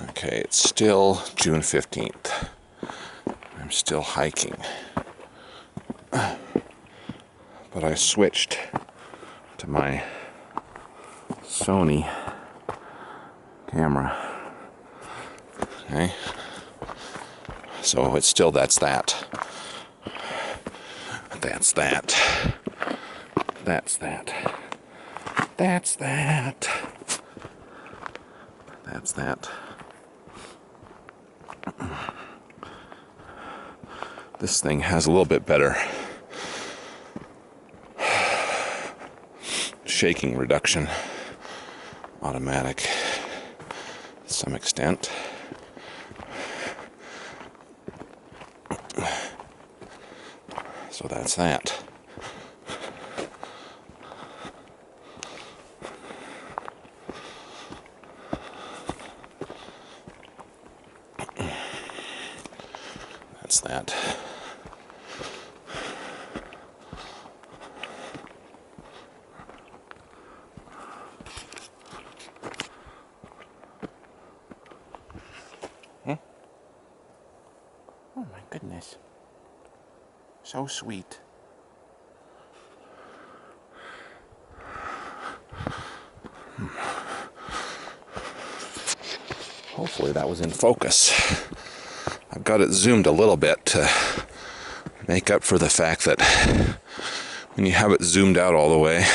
Okay, it's still June 15th. I'm still hiking. But I switched to my Sony camera. Okay. So it's still that's that. That's that. That's that. That's that. That's that. This thing has a little bit better shaking reduction. Automatic to some extent. So that's that. That's that. Oh my goodness. So sweet. Hopefully that was in focus. I've got it zoomed a little bit to make up for the fact that when you have it zoomed out all the way,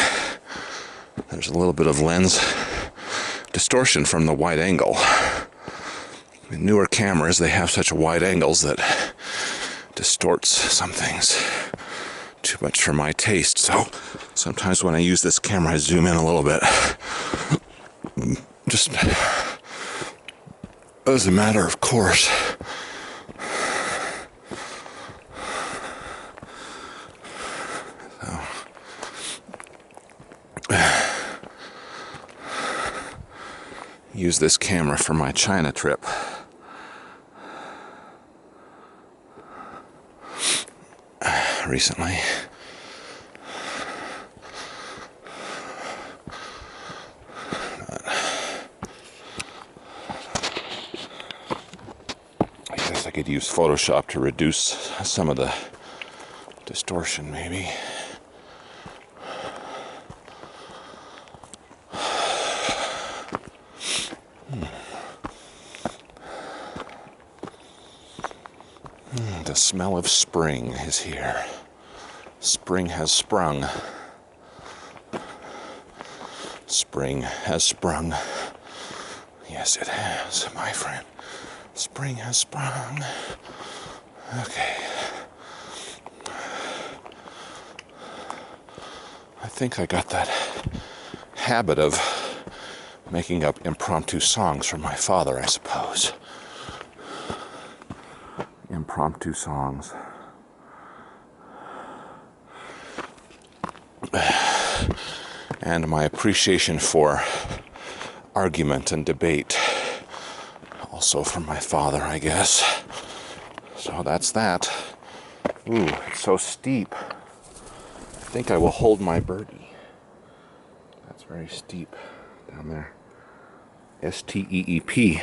there's a little bit of lens distortion from the wide angle. In newer cameras, they have such wide angles that distorts some things too much for my taste. So sometimes when I use this camera, I zoom in a little bit. Just as a matter of course. So, use this camera for my China trip. Recently. I guess I could use Photoshop to reduce some of the distortion, maybe. The smell of spring is here. Spring has sprung. Spring has sprung. Yes, it has, my friend. Spring has sprung. Okay. I think I got that habit of making up impromptu songs from my father, I suppose. Impromptu songs. And my appreciation for argument and debate, also from my father, I guess. So that's that. Ooh, it's so steep. I think I will hold my birdie. That's very steep down there. S-T-E-E-P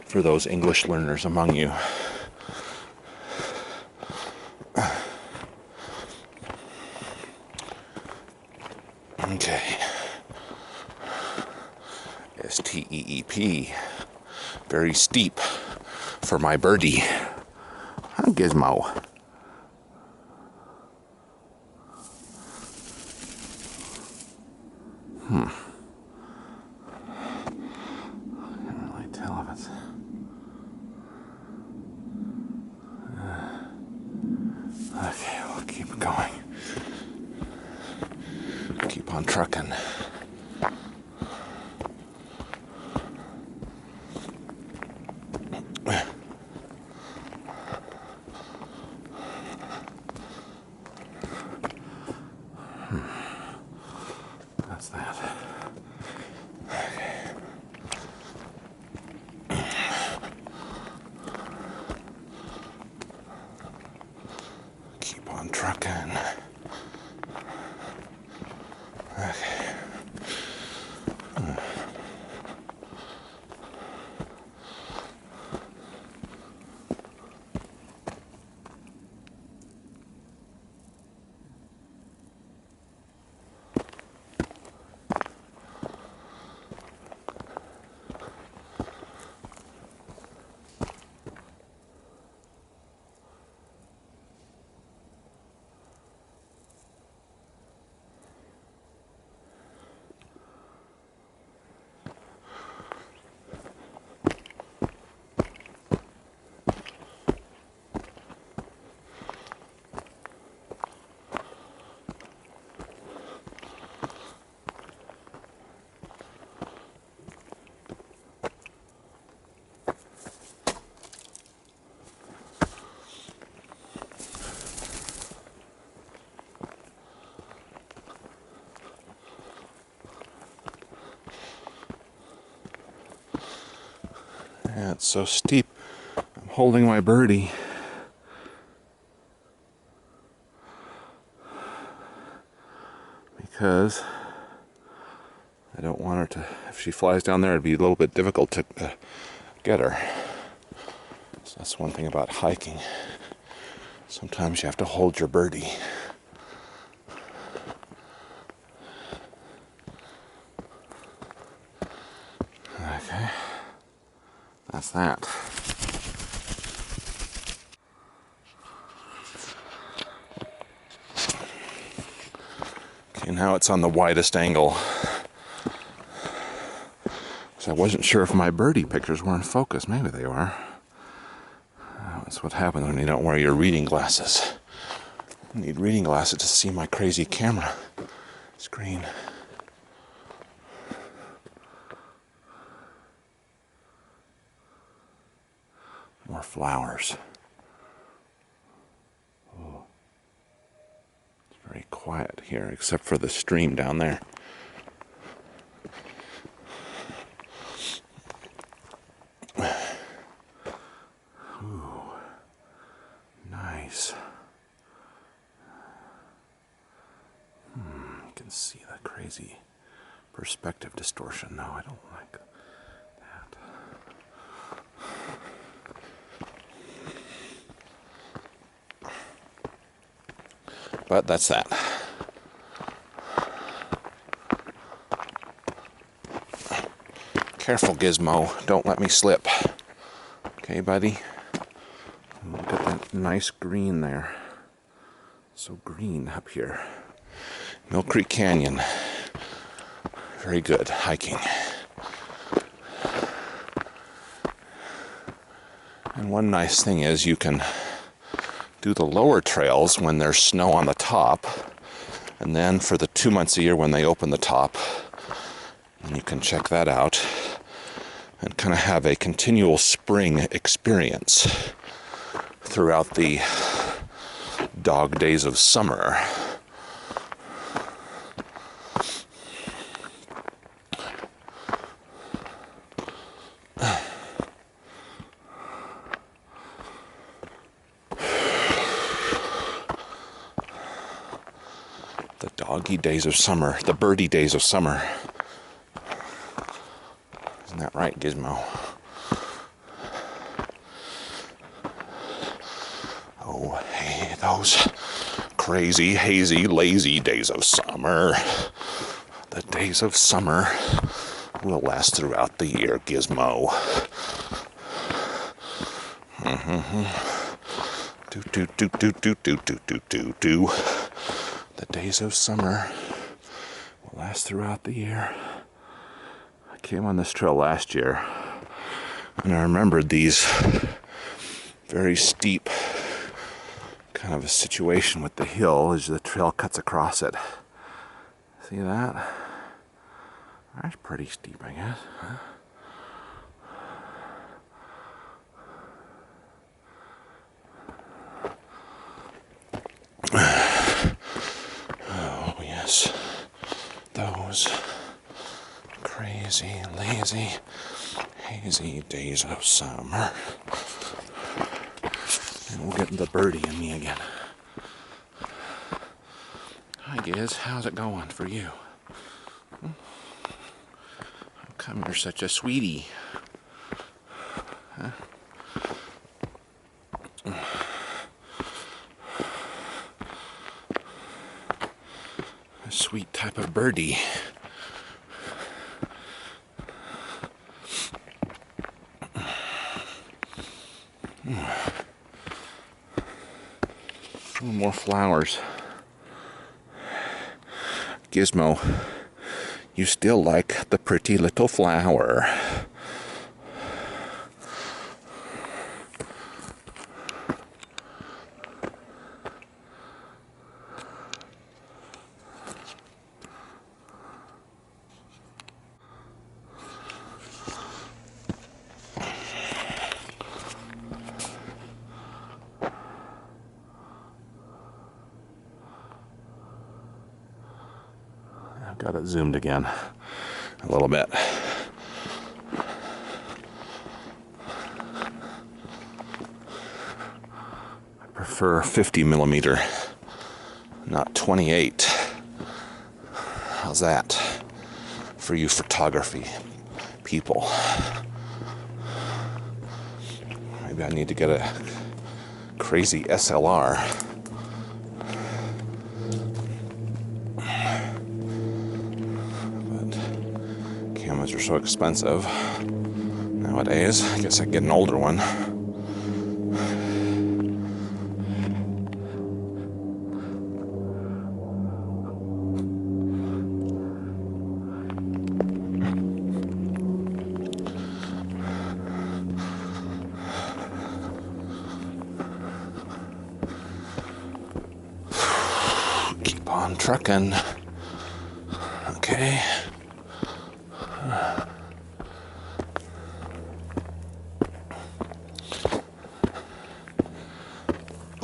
for those English learners among you. Okay. S-T-E-E-P. Very steep for my birdie. Huh, Gizmo? I can't really tell if it's... Okay, we'll keep going. Keep on trucking. That's that. Okay. Keep on trucking. Okay. Yeah, it's so steep. I'm holding my birdie. Because I don't want her to, if she flies down there, it'd be a little bit difficult to get her. So that's one thing about hiking. Sometimes you have to hold your birdie. Okay, that's that. Okay, now it's on the widest angle. So I wasn't sure if my birdie pictures were in focus. Maybe they are. That's what happens when you don't wear your reading glasses. I need reading glasses to see my crazy camera screen. More flowers. Oh. It's very quiet here, except for the stream down there. Ooh, nice. You can see the crazy perspective distortion. No, I don't like that. But that's that. Careful, Gizmo. Don't let me slip. Okay, buddy? Look at that nice green there. So green up here. Millcreek Canyon. Very good hiking. And one nice thing is you can do the lower trails when there's snow on the top, and then for the 2 months a year when they open the top, and you can check that out and kind of have a continual spring experience throughout the dog days of summer. The doggy days of summer, the birdie days of summer. Isn't that right, Gizmo? Oh, hey, those crazy, hazy, lazy days of summer. The days of summer will last throughout the year, Gizmo. Do do do do do do do do do do. The days of summer will last throughout the year. I came on this trail last year, and I remembered these very steep kind of a situation with the hill as the trail cuts across it. See that? That's pretty steep, I guess. Oh, yes. Those crazy, lazy, hazy days of summer. And we'll get the birdie in me again. Hi, Giz. How's it going for you? How come you're such a sweetie? Huh? A sweet type of birdie. More flowers. Gizmo, you still like the pretty little flower. I've got it zoomed again a little bit. prefer 50 millimeter, not 28. How's that for you photography people? Maybe I need to get a crazy SLR. But cameras are so expensive nowadays. I guess I can get an older one. Keep on trucking. Okay.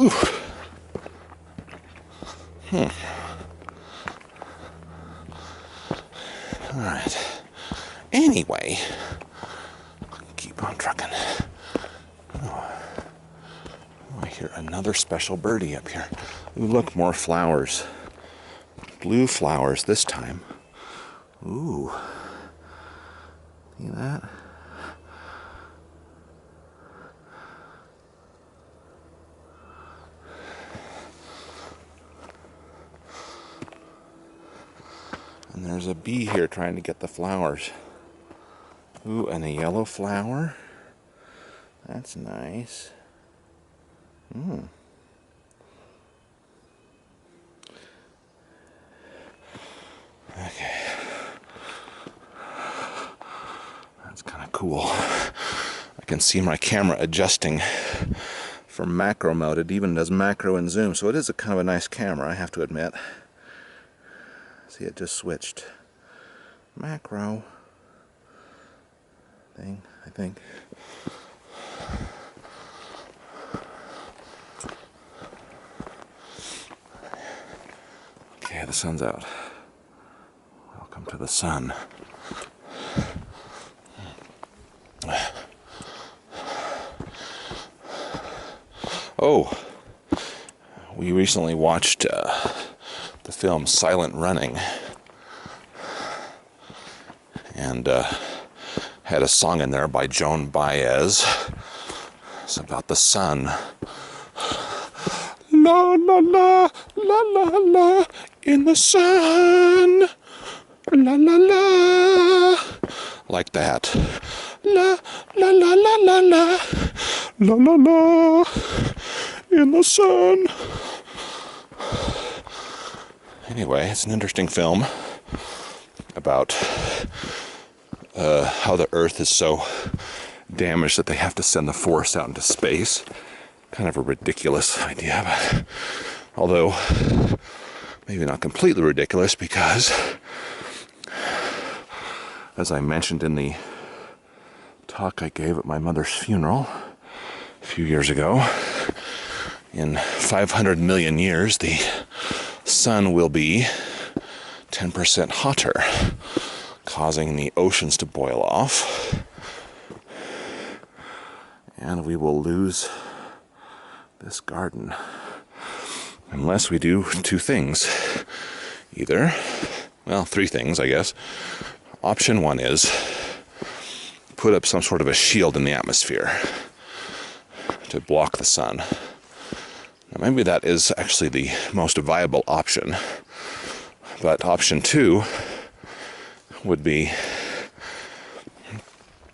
Ooh. All right. Anyway, keep on trucking. Oh, I hear another special birdie up here. Ooh, look, more flowers. Blue flowers this time. Ooh. See that? And there's a bee here trying to get the flowers. Ooh, and a yellow flower. That's nice. Okay. That's kind of cool. I can see my camera adjusting from macro mode. It even does macro and zoom, so it is a kind of a nice camera, I have to admit. See, it just switched. Macro thing, I think. Okay, the sun's out. Welcome to the sun. Oh, we recently watched the film Silent Running, and had a song in there by Joan Baez. It's about the sun. La la la, la la la, in the sun. La la la, like that. La la la la la la, la la la, in the sun. Anyway, it's an interesting film about how the Earth is so damaged that they have to send the force out into space. Kind of a ridiculous idea, but although maybe not completely ridiculous, because as I mentioned in the talk I gave at my mother's funeral a few years ago, in 500 million years the sun will be 10% hotter, causing the oceans to boil off, and we will lose this garden unless we do two things. Either, well, three things, I guess. Option one is put up some sort of a shield in the atmosphere to block the sun. Now, maybe that is actually the most viable option, but option two would be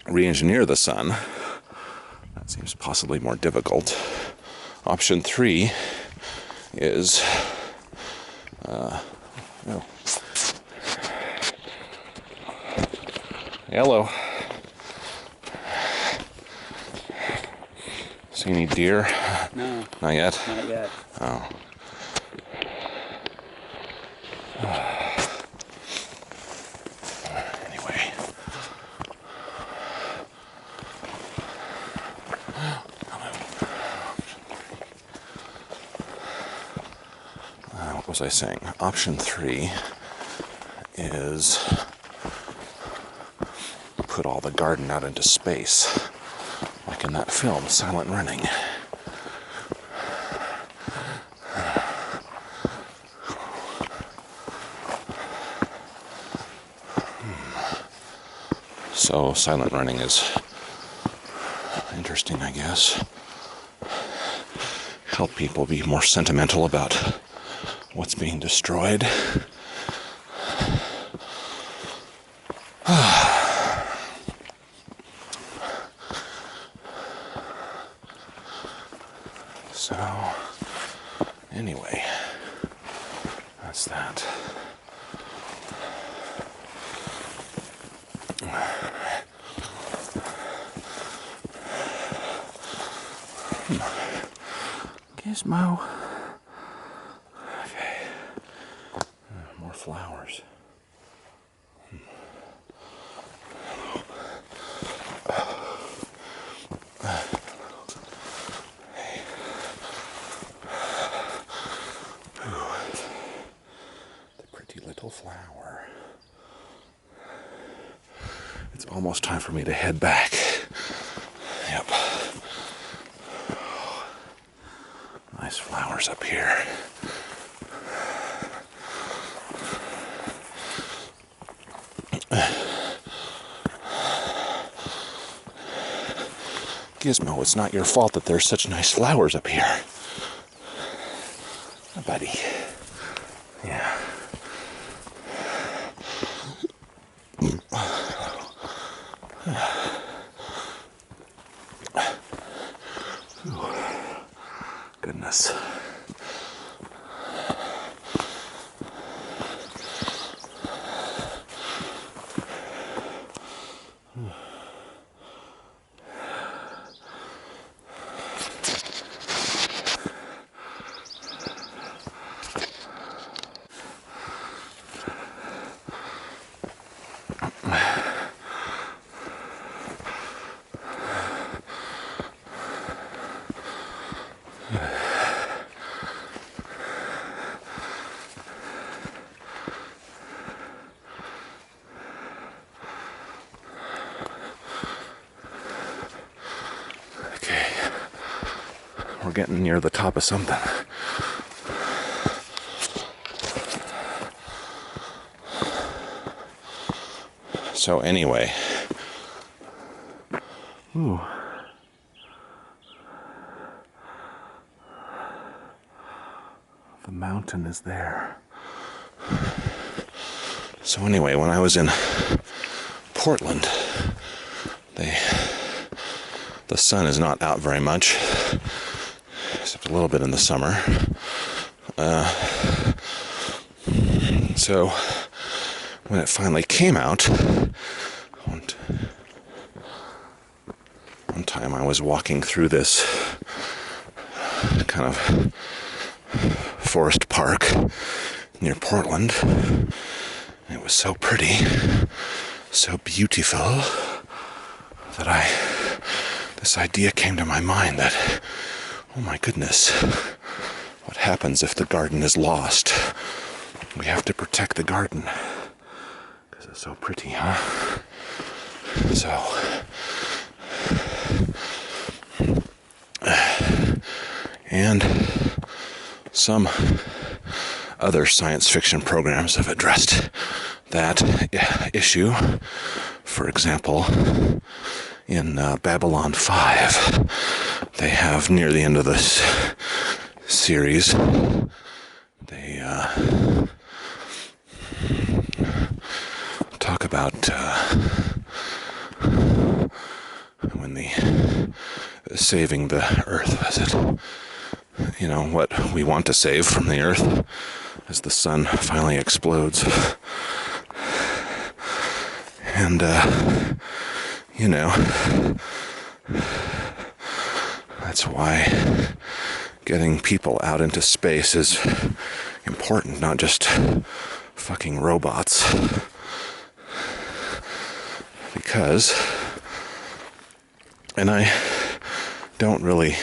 re-engineer the sun. That seems possibly more difficult. Option three is Hello. See any deer? No. Not yet? Not yet. Oh. Anyway. What was I saying? Option three is put all the garden out into space, like in that film, Silent Running. So silent running is interesting, I guess. Help people be more sentimental about what's being destroyed. So, anyway, that's that. Gizmo. Okay. More flowers. The pretty little flower. It's almost time for me to head back. Yep. Nice flowers up here. Gizmo, it's not your fault that there's such nice flowers up here. Oh, buddy. Yeah. Ooh. Goodness. Okay, we're getting near the top of something. So anyway, ooh. The mountain is there. So anyway, when I was in Portland, the sun is not out very much, except a little bit in the summer. So when it finally came out, one time I was walking through this kind of forest park near Portland. It was so pretty, so beautiful, that this idea came to my mind that, oh my goodness, what happens if the garden is lost? We have to protect the garden, because it's so pretty, huh? So, and some other science fiction programs have addressed that issue. For example, in Babylon 5, they have, near the end of this series, they talk about when saving the Earth, was it? You know, what we want to save from the Earth as the sun finally explodes. And, you know, that's why getting people out into space is important, not just fucking robots. Because, and I don't really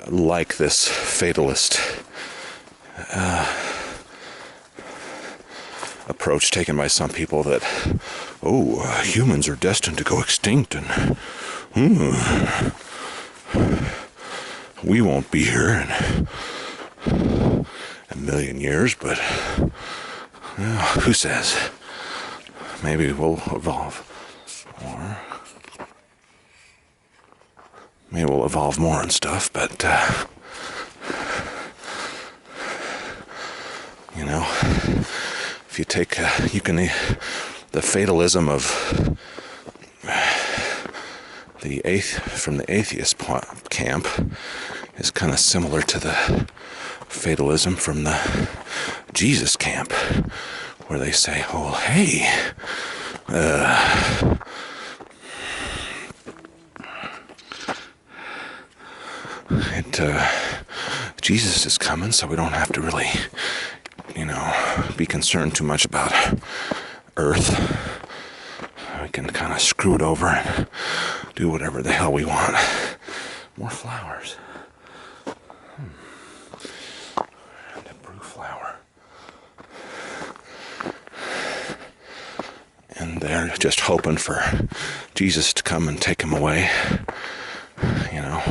like this fatalist approach taken by some people that, oh, humans are destined to go extinct and we won't be here in a million years, but who says? Maybe we'll evolve. Maybe we'll evolve more and stuff, but you know, if you take the fatalism of from the atheist camp is kind of similar to the fatalism from the Jesus camp, where they say, "Oh, hey, Jesus is coming, so we don't have to really, be concerned too much about Earth. We can kind of screw it over and do whatever the hell we want." More flowers. And a brew flower. And they're just hoping for Jesus to come and take him away.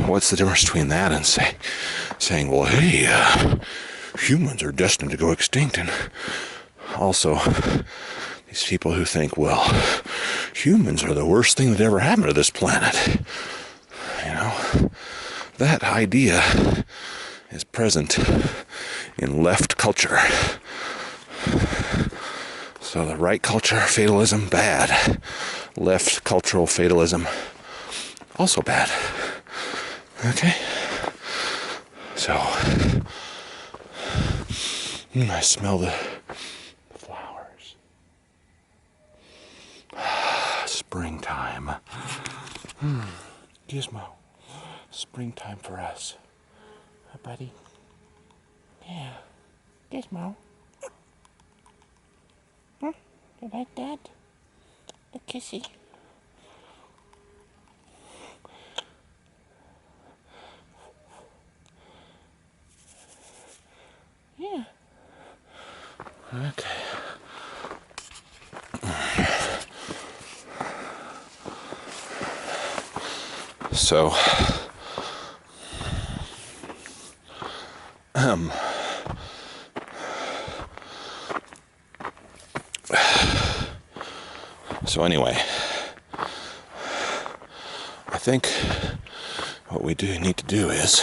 What's the difference between that and saying, well, hey, humans are destined to go extinct? And also, these people who think, well, humans are the worst thing that ever happened to this planet. That idea is present in left culture. So the right culture, fatalism, bad. Left cultural fatalism, also bad. Okay? So, I smell the flowers. Springtime. Gizmo. Springtime for us. Hi, buddy. Yeah. Gizmo. You like that? A kissy. Yeah. Okay. So, anyway, I think what we need to do is,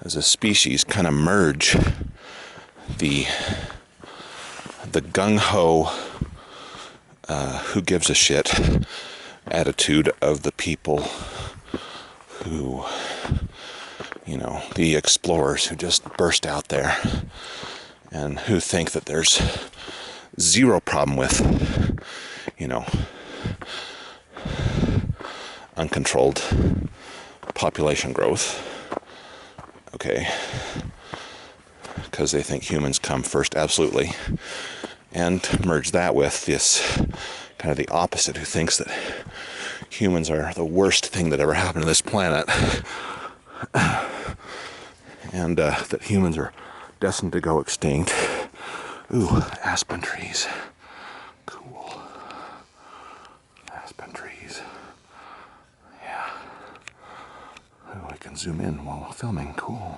as a species, kind of merge the gung-ho, who gives a shit attitude of the people who, the explorers who just burst out there and who think that there's zero problem with, uncontrolled population growth, okay, because they think humans come first, absolutely, and merge that with this kind of the opposite, who thinks that humans are the worst thing that ever happened to this planet, and that humans are destined to go extinct. Ooh, aspen trees. Cool. Aspen trees. Yeah. Ooh, I can zoom in while filming. Cool.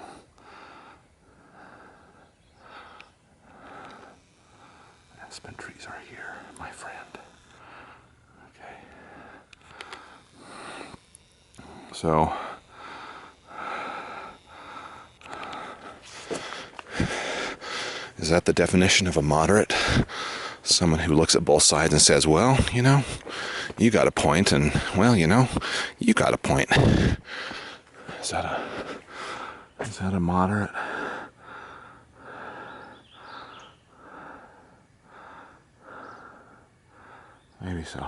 Aspen trees are here, my friend. Okay. So, is that the definition of a moderate? Someone who looks at both sides and says, well, you got a point, and, well, you got a point. Is that a moderate? Maybe so.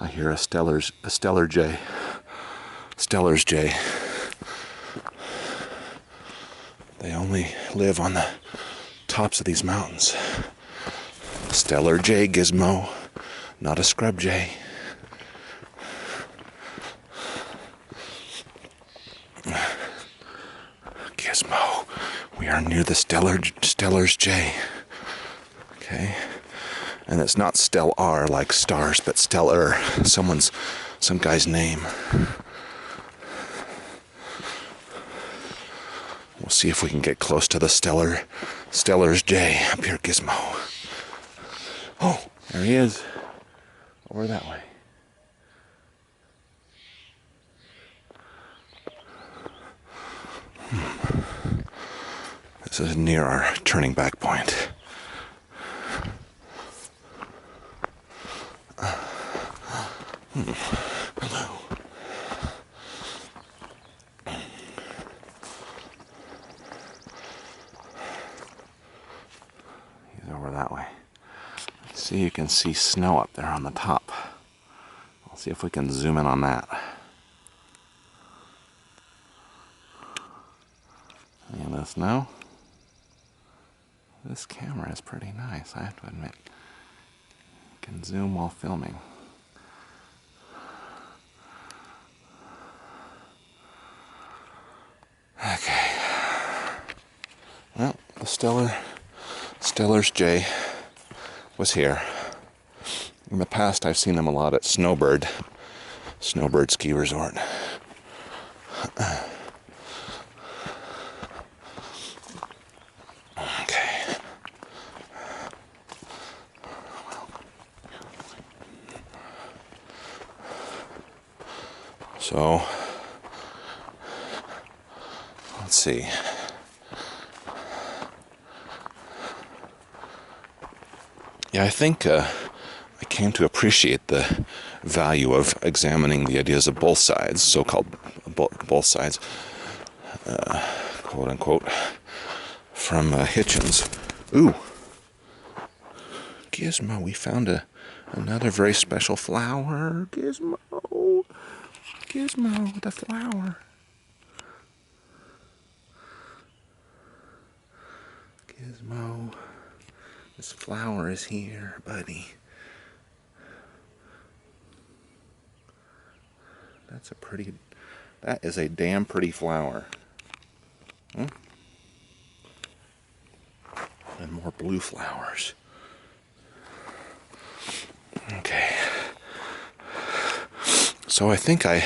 I hear a Stellar's jay. Stellar's jay. They only live on the tops of these mountains. Stellar jay, Gizmo, not a scrub jay. Gizmo, we are near the Stellar's jay. Okay. And it's not stellar like stars, but stellar. Some guy's name. see if we can get close to the Stellar's J up here, Gizmo. Oh, there he is. Over that way. This is near our turning back point. Hello. He's over that way. See, you can see snow up there on the top. I'll see if we can zoom in on that. And the snow. This camera is pretty nice, I have to admit. You can zoom while filming. Okay. Well, the Stellar's J was here. In the past, I've seen them a lot at Snowbird Ski Resort. Okay. So, let's see. Yeah, I think I came to appreciate the value of examining the ideas of both sides, so-called both sides, quote unquote, from Hitchens. Ooh, Gizmo, we found another very special flower. Gizmo, the flower. Gizmo, this flower is here, buddy. That is a damn pretty flower. Hmm? And more blue flowers. Okay. So I think I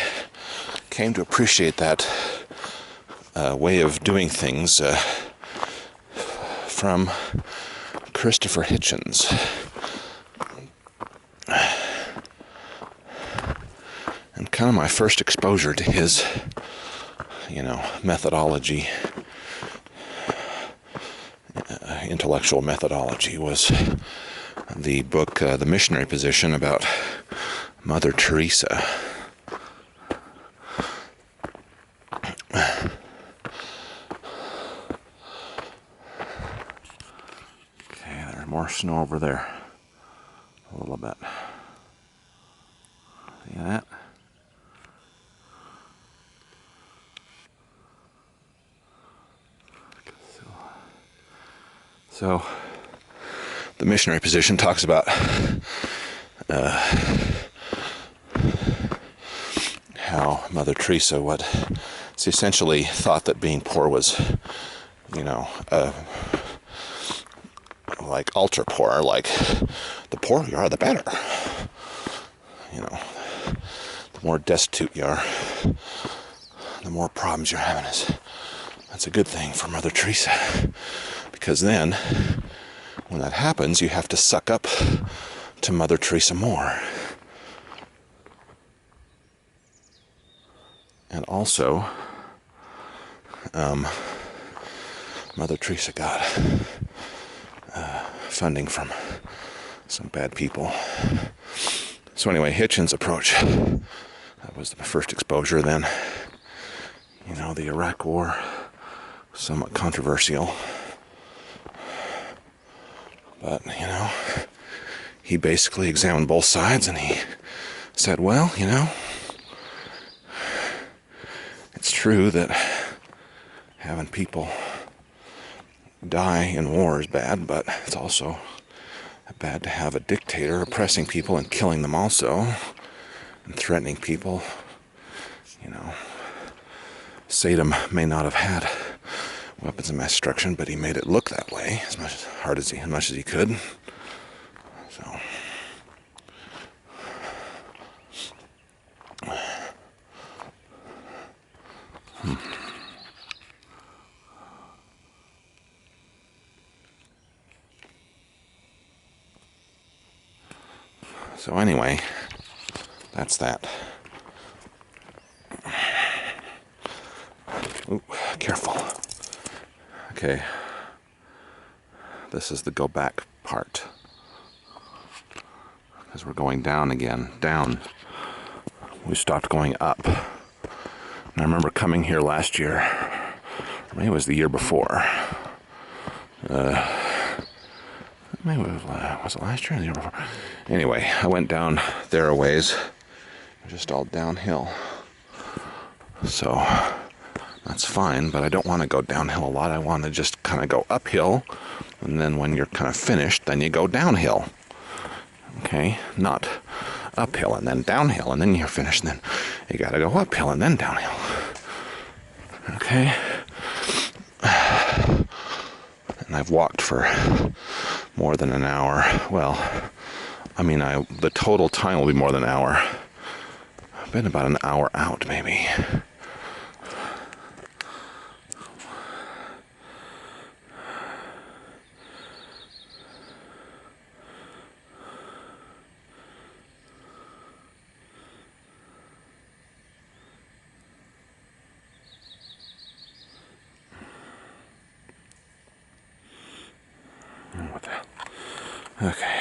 came to appreciate that way of doing things from Christopher Hitchens. And kind of my first exposure to his, methodology, intellectual methodology, was the book, The Missionary Position, about Mother Teresa. Okay, there's more snow over there. A little bit. See that? So, the missionary position talks about how Mother Teresa she essentially thought that being poor was, like ultra poor, like the poorer you are, the better. The more destitute you are, the more problems you're having. That's a good thing for Mother Teresa. Because then, when that happens, you have to suck up to Mother Teresa more. And also, Mother Teresa got funding from some bad people. So anyway, Hitchens' approach, that was my first exposure then. The Iraq War was somewhat controversial. But, he basically examined both sides and he said, well, it's true that having people die in war is bad, but it's also bad to have a dictator oppressing people and killing them also, and threatening people. Saddam may not have had weapons of mass destruction, but he made it look that way as much as he could. So, So anyway, that's that. Ooh, careful. Okay. This is the go back part. Because we're going down again. Down. We stopped going up. And I remember coming here last year. Maybe it was the year before. Maybe was it last year or the year before? Anyway, I went down there a ways. Just all downhill. So that's fine, but I don't want to go downhill a lot. I want to just kind of go uphill, and then when you're kind of finished, then you go downhill. Okay? Not uphill and then downhill, and then you're finished, and then you got to go uphill and then downhill. Okay? And I've walked for more than an hour. Well, I mean, the total time will be more than an hour. I've been about an hour out, maybe. What the hell? Okay.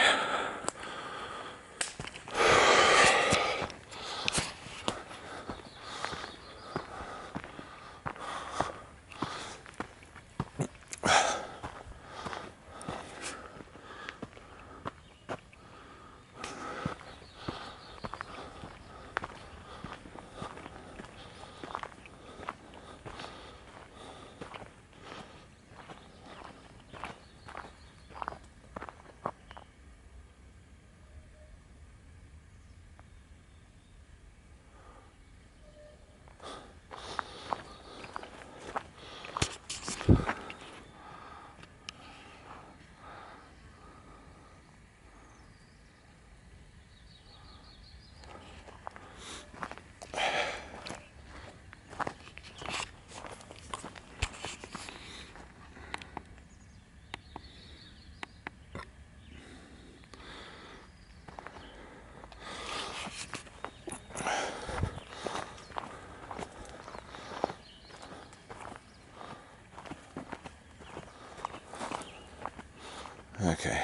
Okay,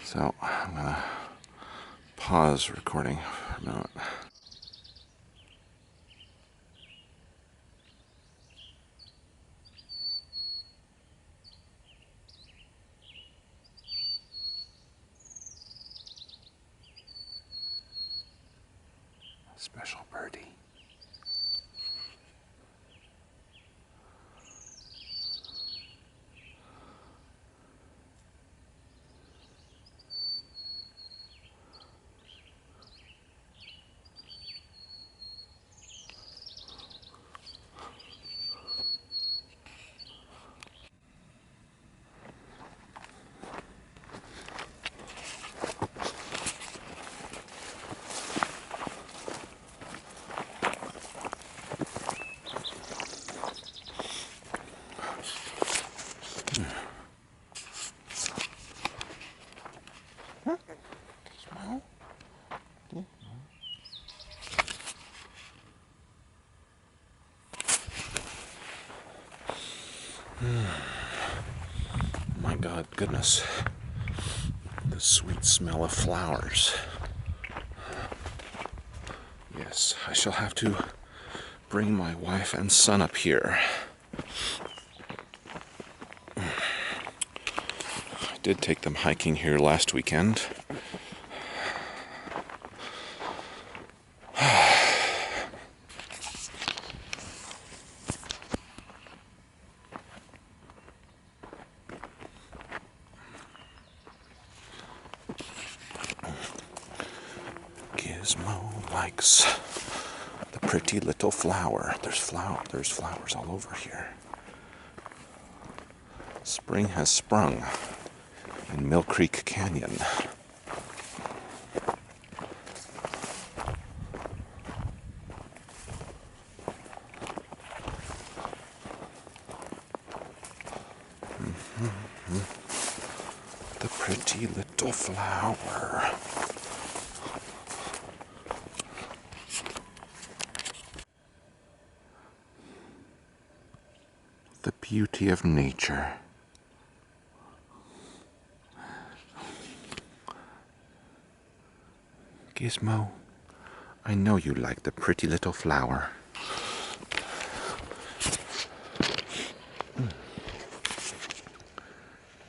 so I'm gonna pause recording for a minute. Special birdie. My God, goodness. The sweet smell of flowers. Yes, I shall have to bring my wife and son up here. I did take them hiking here last weekend. Gizmo likes the pretty little flower. There's flowers all over here. Spring has sprung in Millcreek Canyon. The pretty little flower. The beauty of nature. Gizmo, I know you like the pretty little flower.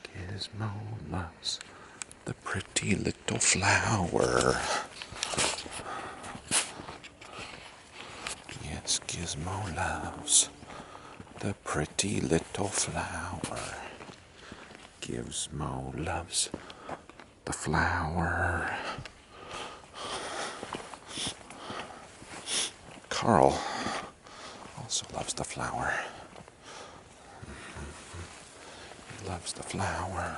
Gizmo loves the pretty little flower. Yes, Gizmo loves the pretty little flower. Gizmo loves the flower. Carl also loves the flower. He loves the flower.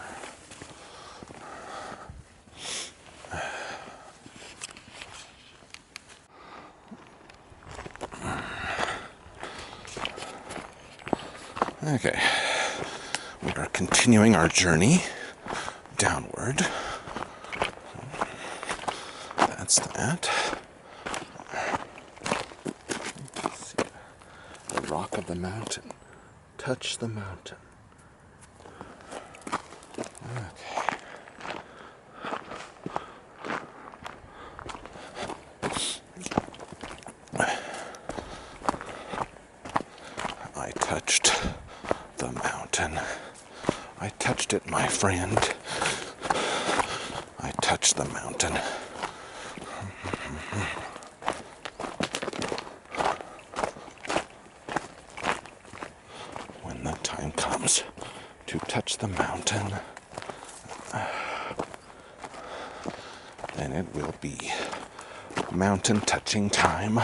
Okay, we are continuing our journey downward. That's that. The rock of the mountain. Touch the mountain. Okay. I touched the mountain. I touched it, my friend. I touched the mountain. When the time comes to touch the mountain, then it will be mountain touching time.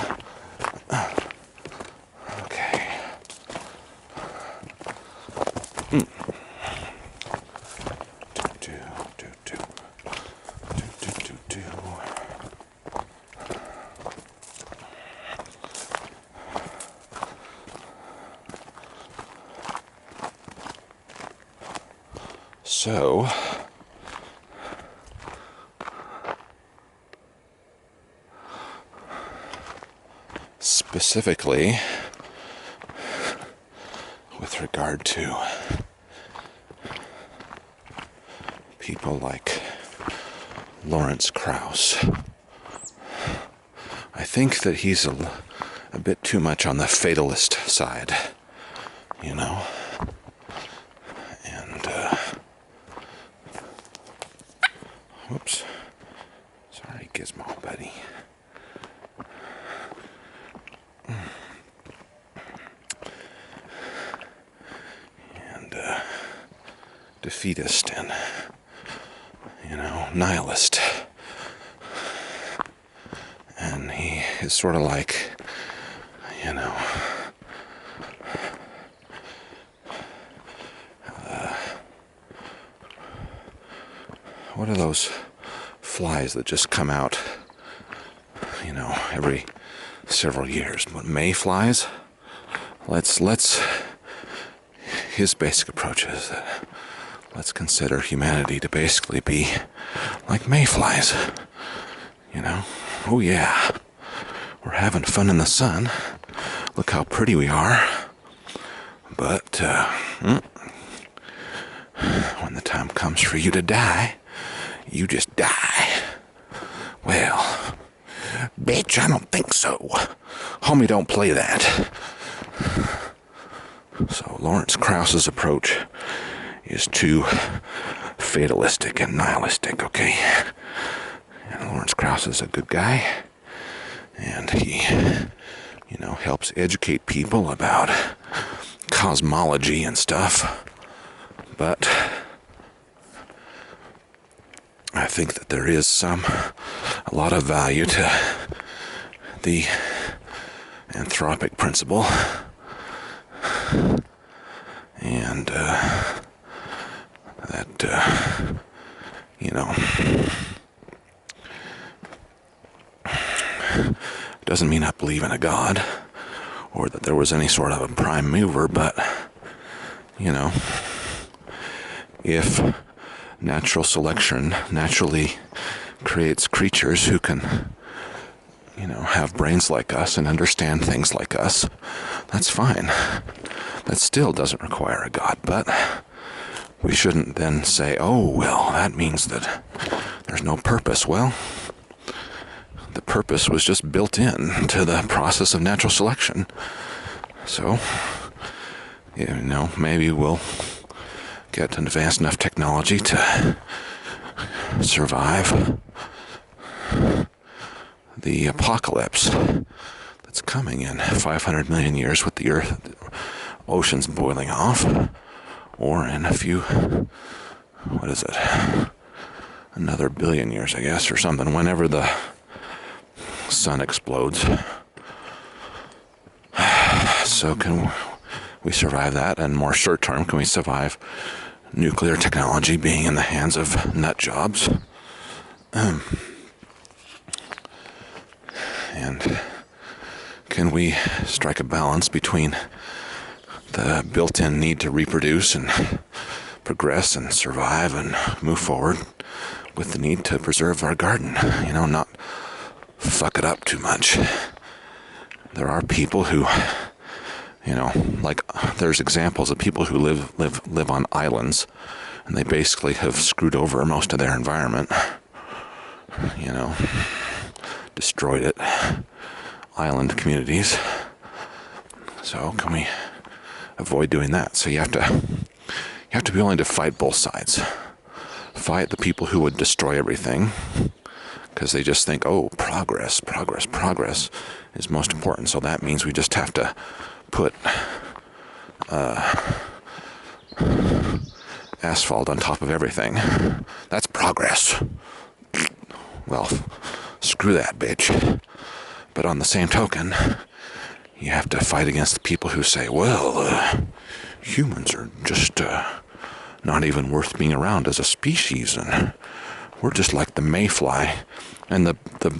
Okay. So, specifically, with regard to people like Lawrence Krauss, I think that he's a bit too much on the fatalist side, you know? And, whoops. Sorry, Gizmo, buddy. And, defeatist and, you know, nihilist. And he is sort of like, you know, what are those flies that just come out, you know, every several years? What, mayflies? His basic approach is that let's consider humanity to basically be like mayflies, you know? Oh yeah, we're having fun in the sun. Look how pretty we are. But when the time comes for you to die, you just die. Well, bitch, I don't think so. Homie, don't play that. So Lawrence Krauss's approach is too fatalistic and nihilistic, okay? And Lawrence Krauss is a good guy, and he, you know, helps educate people about cosmology and stuff. But I think that there is a lot of value to the anthropic principle, and that, you know, doesn't mean I believe in a God or that there was any sort of a prime mover, but, you know, if natural selection naturally creates creatures who can, have brains like us and understand things like us, that's fine. That still doesn't require a God, but we shouldn't then say, oh, well, that means that there's no purpose. Well, the purpose was just built in to the process of natural selection. So, maybe we'll get an advanced enough technology to survive the apocalypse that's coming in 500 million years with the oceans boiling off, or in a few, another billion years, I guess, or something, whenever the sun explodes. So can we survive that? And more short term, can we survive nuclear technology being in the hands of nut jobs? And can we strike a balance between the built-in need to reproduce and progress and survive and move forward with the need to preserve our garden, not fuck it up too much? There are people who, there's examples of people who live on islands, and they basically have screwed over most of their environment, destroyed it, island communities. So can we avoid doing that? So you have to be willing to fight both sides. Fight the people who would destroy everything, because they just think, oh, progress is most important. So that means we just have to put asphalt on top of everything. That's progress. Well, screw that, bitch. But on the same token, you have to fight against the people who say, well, humans are just not even worth being around as a species, and we're just like the mayfly. And the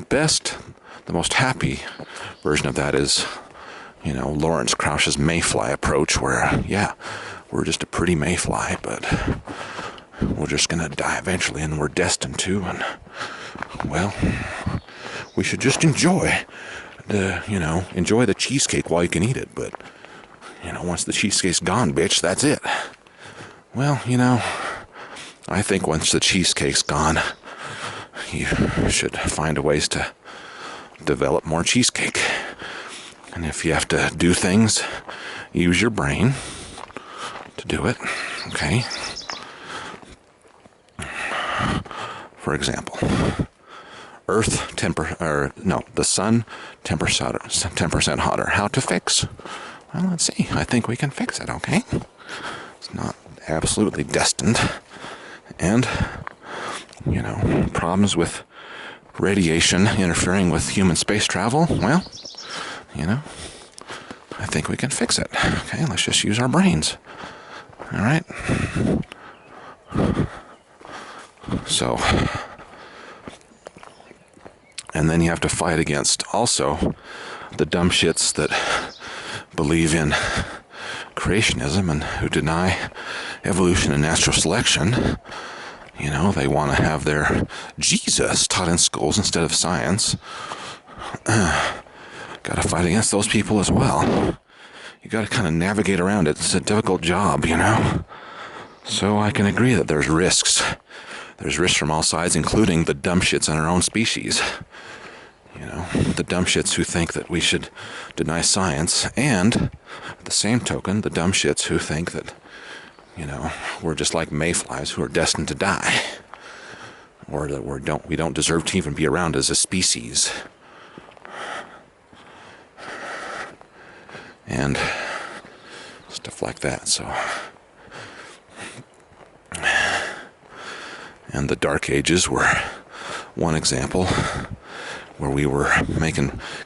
best, the most happy version of that is, Lawrence Krauss's mayfly approach, where, we're just a pretty mayfly, but we're just gonna die eventually, and we're destined to, and, well, we should just enjoy the cheesecake while you can eat it, but, once the cheesecake's gone, bitch, that's it. Well, I think once the cheesecake's gone, you should find ways to develop more cheesecake. And if you have to do things, use your brain to do it, okay? For example, the sun 10% hotter. How to fix? Well, let's see. I think we can fix it, okay? It's not absolutely destined. And, problems with radiation interfering with human space travel, well, I think we can fix it. Okay, let's just use our brains. All right? So, and then you have to fight against also the dumb shits that believe in creationism and who deny evolution and natural selection. They want to have their Jesus taught in schools instead of science. Got to fight against those people as well. You got to kind of navigate around it. It's a difficult job, So I can agree that there's risks. There's risks from all sides, including the dumb shits in our own species. The dumb shits who think that we should deny science, and at the same token, the dumb shits who think that, we're just like mayflies who are destined to die, or that we don't deserve to even be around as a species. And stuff like that. So, and the Dark Ages were one example where we were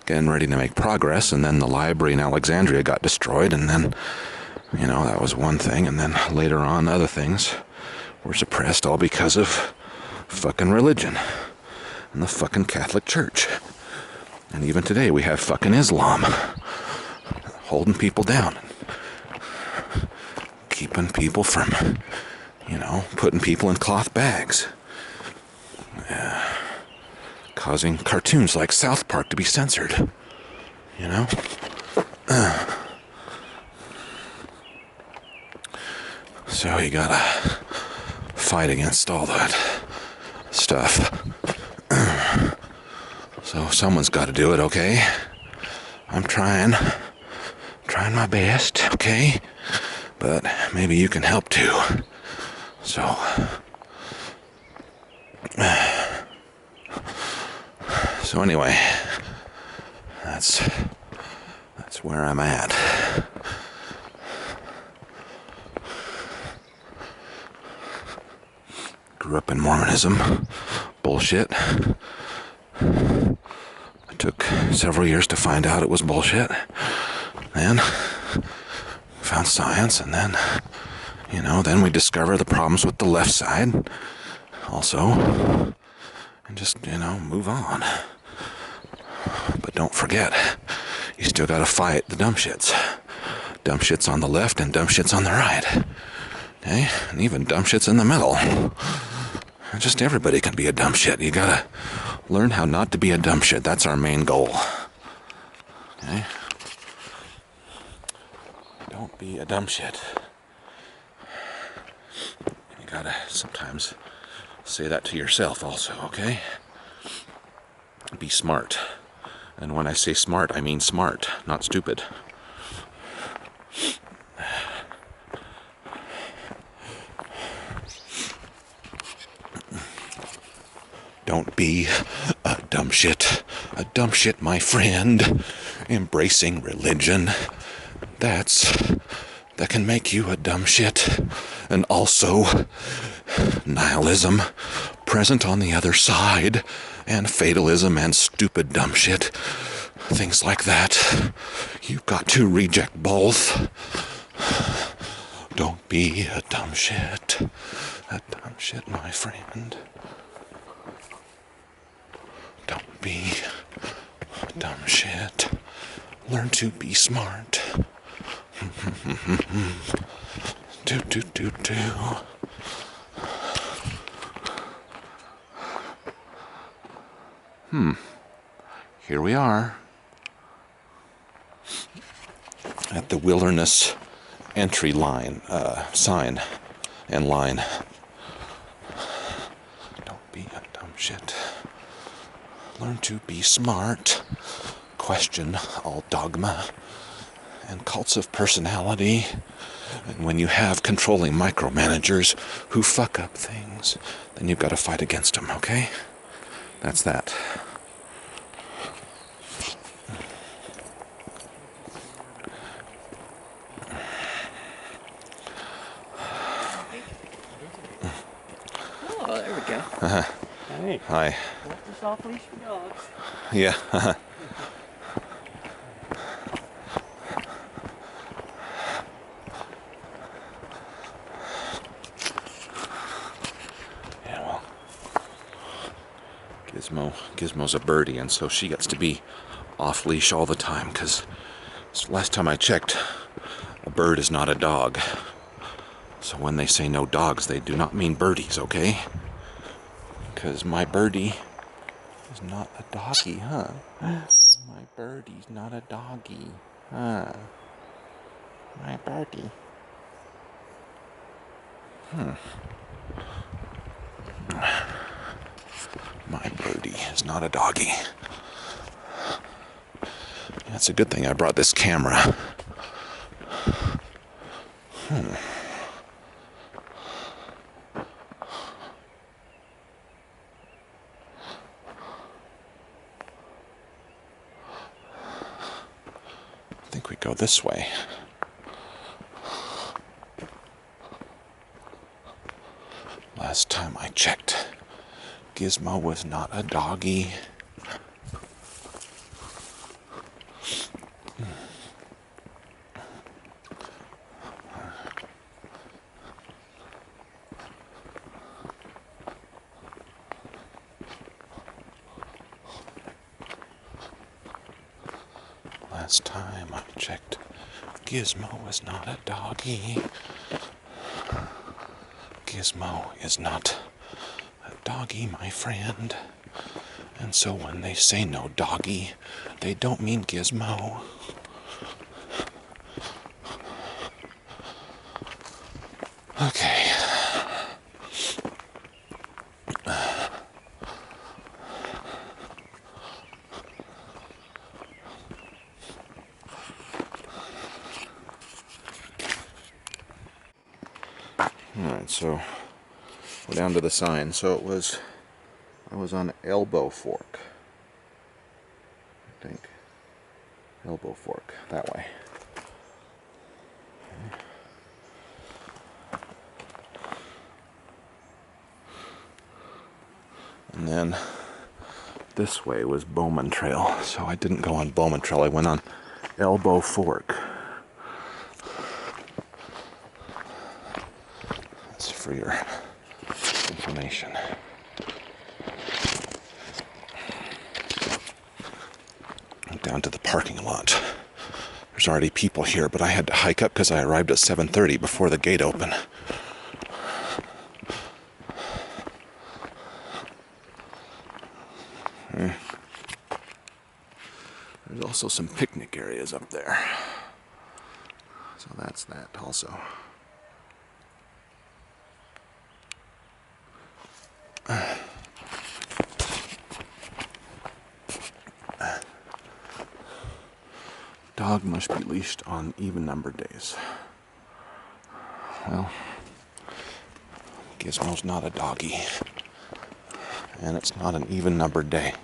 getting ready to make progress, and then the library in Alexandria got destroyed, and then, that was one thing, and then later on other things were suppressed, all because of fucking religion and the fucking Catholic Church. And even today we have fucking Islam holding people down, keeping people from, You know, putting people in cloth bags. Causing cartoons like South Park to be censored. You know? So you gotta fight against all that stuff. So someone's gotta do it, okay? I'm trying my best, okay? But maybe you can help too. So anyway, that's where I'm at. Grew up in Mormonism. Bullshit. It took several years to find out it was bullshit. Then found science, and then, you know, then we discover the problems with the left side also, and just, you know, move on. But don't forget, you still gotta fight the dumb shits. Dumb shits on the left and dumb shits on the right. Okay? And even dumb shits in the middle. Just everybody can be a dumb shit. You gotta learn how not to be a dumb shit. That's our main goal. Okay? Don't be a dumb shit. You gotta sometimes say that to yourself also, okay? Be smart. And when I say smart, I mean smart, not stupid. Don't be a dumb shit. A dumb shit, my friend. Embracing religion. That can make you a dumb shit. And also nihilism present on the other side, and fatalism and stupid dumb shit. Things like that. You've got to reject both. Don't be a dumb shit. A dumb shit, my friend. Don't be a dumb shit. Learn to be smart. Do. Here we are at the wilderness entry line, sign and line. Don't be a dumb shit. Learn to be smart. Question all dogma and cults of personality. And when you have controlling micromanagers who fuck up things, then you've got to fight against them, okay? That's that. Oh, there we go. Hey. Hi. Walk this off leash for dogs. Yeah. Yeah, well, Gizmo's a birdie, and so she gets to be off leash all the time, because last time I checked, a bird is not a dog. So when they say no dogs, they do not mean birdies, okay? Because my birdie is not a doggy, huh? My birdie's not a doggy, huh? My birdie. My birdie is not a doggy. Yeah, it's a good thing I brought this camera. I think we go this way. Last time I checked, Gizmo was not a doggy. Last time I checked, Gizmo was not a doggy. Gizmo is not a doggy, my friend. And so when they say no doggy, they don't mean Gizmo. Okay. Alright, so we're down to the sign. So I was on Elbow Fork. I think. Elbow Fork, that way. And then this way was Bowman Trail. So I didn't go on Bowman Trail, I went on Elbow Fork. That's for your information. Down to the parking lot. There's already people here, but I had to hike up because I arrived at 7:30 before the gate opened. There's also some picnic areas up there. So that's that also. Dog must be leashed on even-numbered days. Well, Gizmo's not a doggy, and it's not an even-numbered day.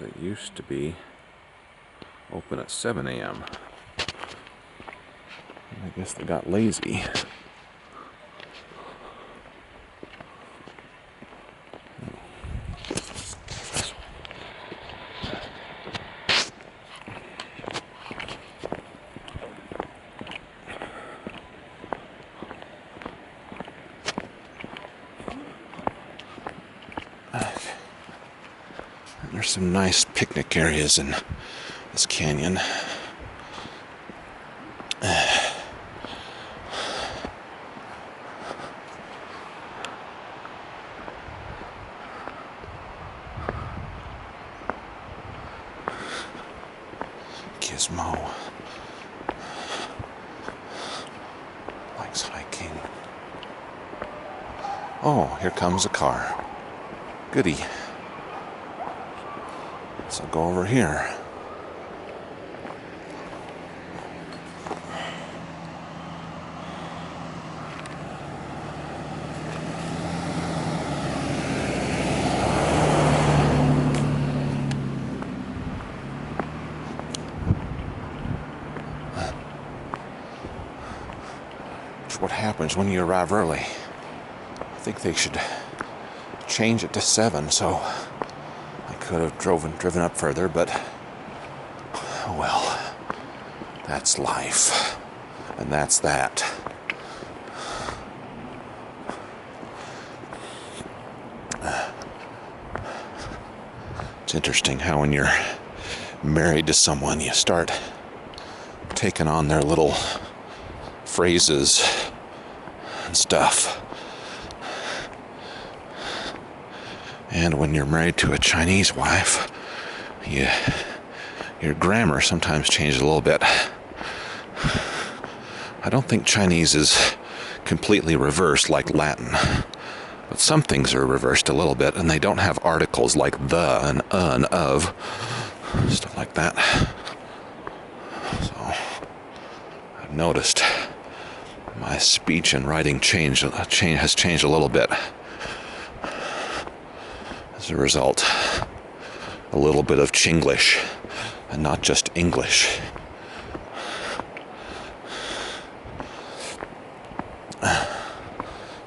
They used to be open at 7 a.m. I guess they got lazy. There's some nice picnic areas in this canyon. Gizmo likes hiking. Oh, here comes a car. Goody. So go over here. It's what happens when you arrive early. I think they should change it to 7, so I could have driven up further, but well, that's life, and that's that. It's interesting how when you're married to someone, you start taking on their little phrases and stuff. And when you're married to a Chinese wife, your grammar sometimes changes a little bit. I don't think Chinese is completely reversed like Latin, but some things are reversed a little bit, and they don't have articles like the and and of, stuff like that. So I've noticed my speech and writing has changed a little bit. As a result, a little bit of Chinglish and not just English.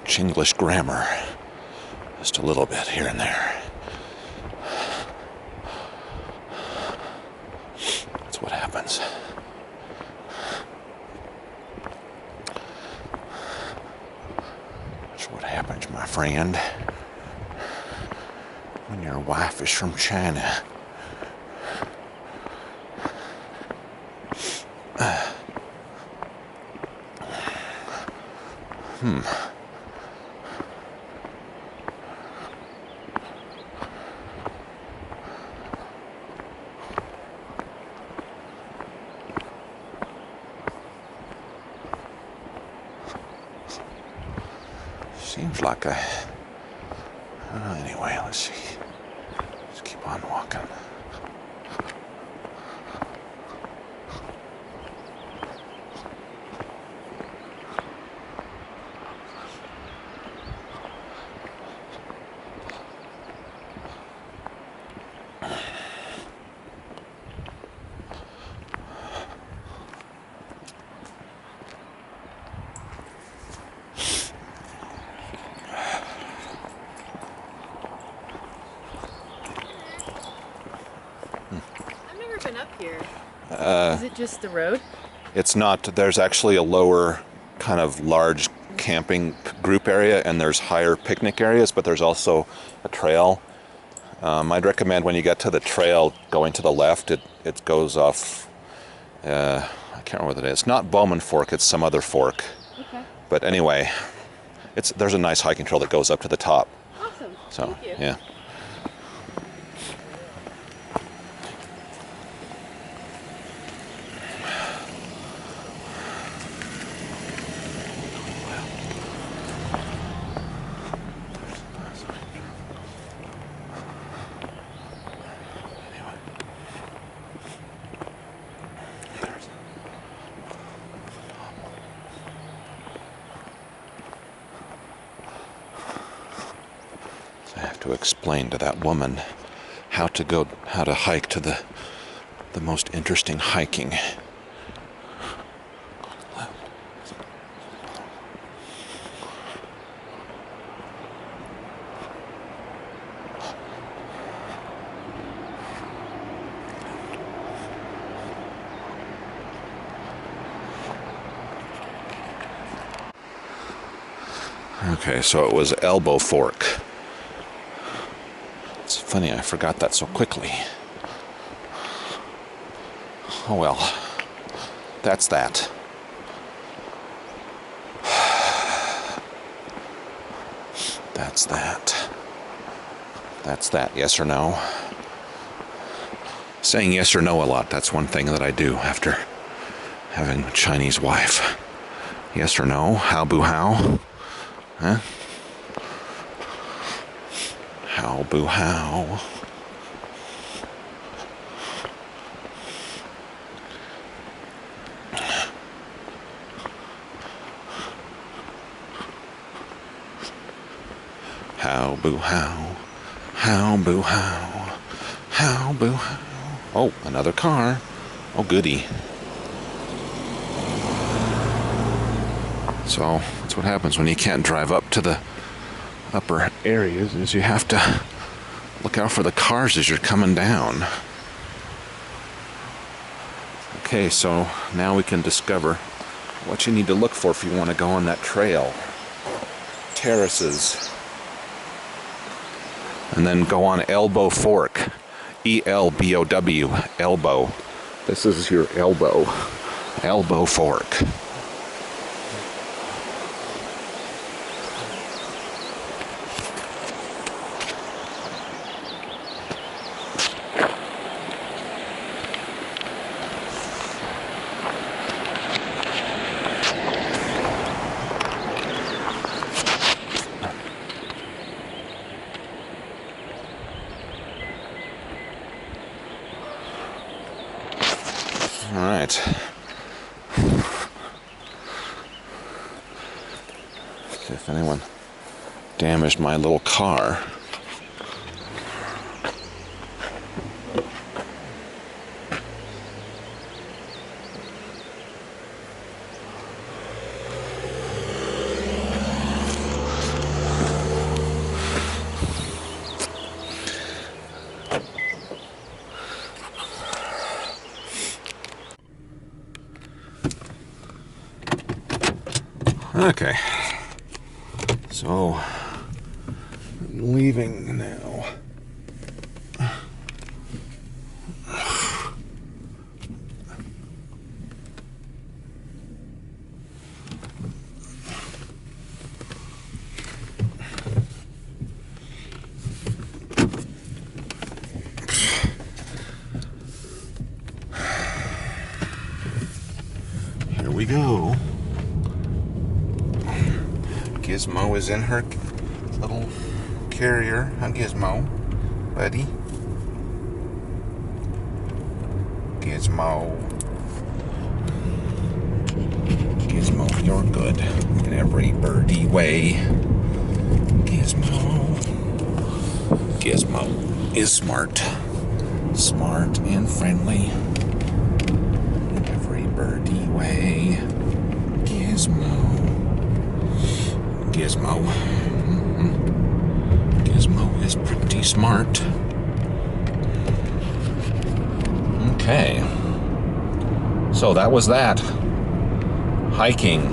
Chinglish grammar Just a little bit here and there. That's what happens. That's what happens, my friend, when your wife is from China. Seems like a... anyway, let's see. Let's keep on walking. Been up here. Is it just the road? It's not. There's actually a lower kind of large camping group area, and there's higher picnic areas, but there's also a trail. I'd recommend when you get to the trail going to the left, it goes off, I can't remember what it is. It's not Bowman Fork, it's some other fork. Okay. But anyway, there's a nice hiking trail that goes up to the top. Awesome. So, thank you. Yeah. I have to explain to that woman how to hike to the most interesting hiking. Okay, so it was Elbow Fork. It's funny, I forgot that so quickly. Oh well, that's that. That's that. That's that, yes or no? Saying yes or no a lot, that's one thing that I do after having a Chinese wife. Yes or no? How boo how? Huh? How boo how? How boo how? How boo how? How boo how? Oh, another car. Oh, goody. So that's what happens when you can't drive up to the upper areas, is you have to look out for the cars as you're coming down. Okay, so now we can discover what you need to look for if you want to go on that trail. Terraces. And then go on Elbow Fork. E-L-B-O-W. Elbow. This is your elbow. Elbow Fork. All right. See if anyone damaged my little car. Okay. So, I'm leaving now. Here we go. Gizmo is in her little carrier. Huh, Gizmo? Buddy? Gizmo. Gizmo, you're good in every birdie way. Gizmo. Gizmo is smart. Smart and friendly in every birdie way. Gizmo. Gizmo. Gizmo is pretty smart. Okay. So that was that. Hiking.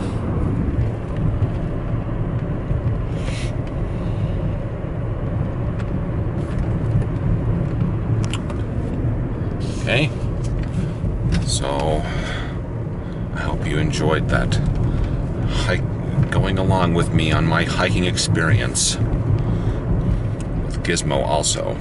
Okay. So I hope you enjoyed that hike, going along with me on my hiking experience with Gizmo also.